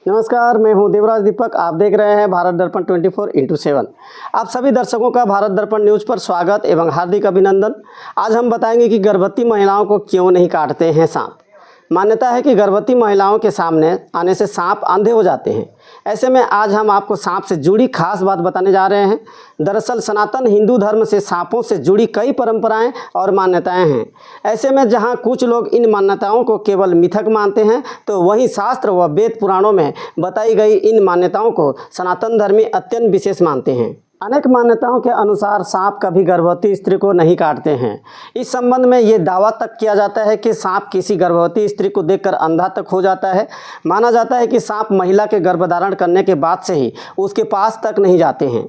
नमस्कार, मैं हूं देवराज दीपक। आप देख रहे हैं भारत दर्पण 24x7। आप सभी दर्शकों का भारत दर्पण न्यूज़ पर स्वागत एवं हार्दिक अभिनंदन। आज हम बताएंगे कि गर्भवती महिलाओं को क्यों नहीं काटते हैं सांप। मान्यता है कि गर्भवती महिलाओं के सामने आने से सांप अंधे हो जाते हैं। ऐसे में आज हम आपको सांप से जुड़ी खास बात बताने जा रहे हैं। दरअसल सनातन हिंदू धर्म से सांपों से जुड़ी कई परंपराएं और मान्यताएं हैं। ऐसे में जहां कुछ लोग इन मान्यताओं को केवल मिथक मानते हैं, तो वहीं शास्त्र व वेद पुराणों में बताई गई इन मान्यताओं को सनातन धर्मी अत्यंत विशेष मानते हैं। अनेक मान्यताओं के अनुसार सांप कभी गर्भवती स्त्री को नहीं काटते हैं। इस संबंध में ये दावा तक किया जाता है कि सांप किसी गर्भवती स्त्री को देखकर अंधा तक हो जाता है। माना जाता है कि सांप महिला के गर्भधारण करने के बाद से ही उसके पास तक नहीं जाते हैं।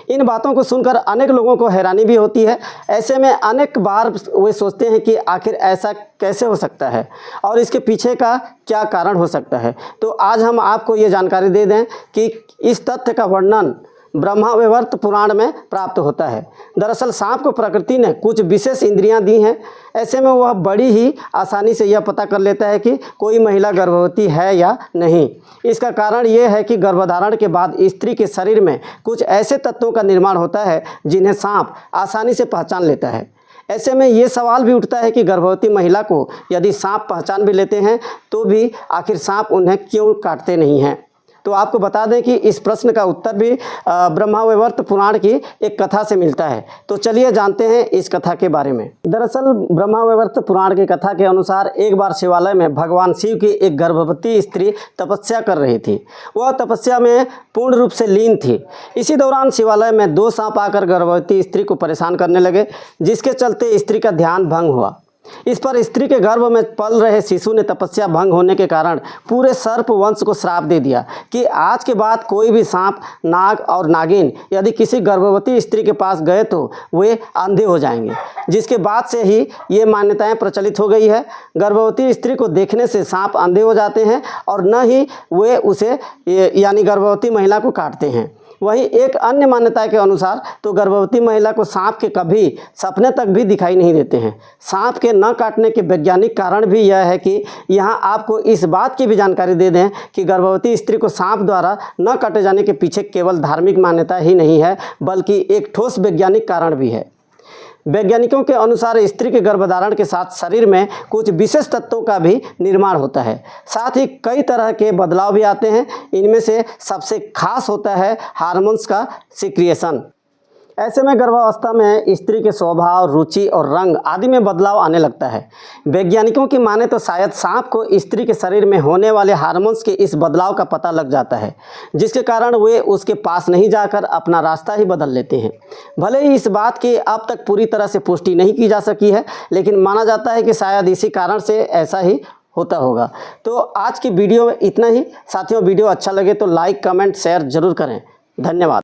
इन बातों को सुनकर अनेक लोगों को हैरानी भी होती है। ऐसे में अनेक बार वे सोचते हैं कि आखिर ऐसा कैसे हो सकता है और इसके पीछे का क्या कारण हो सकता है। तो आज हम आपको ये जानकारी दे दें कि इस तथ्य का वर्णन ब्रह्मावैवर्त पुराण में प्राप्त होता है। दरअसल सांप को प्रकृति ने कुछ विशेष इंद्रियां दी हैं। ऐसे में वह बड़ी ही आसानी से यह पता कर लेता है कि कोई महिला गर्भवती है या नहीं। इसका कारण यह है कि गर्भधारण के बाद स्त्री के शरीर में कुछ ऐसे तत्वों का निर्माण होता है जिन्हें सांप आसानी से पहचान लेता है। ऐसे में ये सवाल भी उठता है कि गर्भवती महिला को यदि सांप पहचान भी लेते हैं तो भी आखिर सांप उन्हें क्यों काटते नहीं हैं। तो आपको बता दें कि इस प्रश्न का उत्तर भी ब्रह्मावैवर्त पुराण की एक कथा से मिलता है। तो चलिए जानते हैं इस कथा के बारे में। दरअसल ब्रह्मावैवर्त पुराण की कथा के अनुसार एक बार शिवालय में भगवान शिव की एक गर्भवती स्त्री तपस्या कर रही थी। वह तपस्या में पूर्ण रूप से लीन थी। इसी दौरान शिवालय में 2 सांप आकर गर्भवती स्त्री को परेशान करने लगे, जिसके चलते स्त्री का ध्यान भंग हुआ। इस पर स्त्री के गर्भ में पल रहे शिशु ने तपस्या भंग होने के कारण पूरे सर्प वंश को श्राप दे दिया कि आज के बाद कोई भी सांप, नाग और नागिन यदि किसी गर्भवती स्त्री के पास गए तो वे अंधे हो जाएंगे। जिसके बाद से ही ये मान्यताएं प्रचलित हो गई है। गर्भवती स्त्री को देखने से सांप अंधे हो जाते हैं और न ही वे उसे यानी गर्भवती महिला को काटते हैं। वहीं एक अन्य मान्यता के अनुसार तो गर्भवती महिला को सांप के कभी सपने तक भी दिखाई नहीं देते हैं। सांप के न काटने के वैज्ञानिक कारण भी यह है कि यहाँ आपको इस बात की भी जानकारी दे दें कि गर्भवती स्त्री को सांप द्वारा न काटे जाने के पीछे केवल धार्मिक मान्यता ही नहीं है, बल्कि एक ठोस वैज्ञानिक कारण भी है। वैज्ञानिकों के अनुसार स्त्री के गर्भधारण के साथ शरीर में कुछ विशेष तत्वों का भी निर्माण होता है। साथ ही कई तरह के बदलाव भी आते हैं। इनमें से सबसे खास होता है हार्मोन्स का सिक्रिएशन। ऐसे में गर्भावस्था में स्त्री के स्वभाव, रुचि और रंग आदि में बदलाव आने लगता है। वैज्ञानिकों की माने तो शायद सांप को स्त्री के शरीर में होने वाले हार्मोन्स के इस बदलाव का पता लग जाता है, जिसके कारण वे उसके पास नहीं जाकर अपना रास्ता ही बदल लेते हैं। भले ही इस बात की अब तक पूरी तरह से पुष्टि नहीं की जा सकी है, लेकिन माना जाता है कि शायद इसी कारण से ऐसा ही होता होगा। तो आज की वीडियो में इतना ही। साथियों, वीडियो अच्छा लगे तो लाइक, कमेंट, शेयर जरूर करें। धन्यवाद।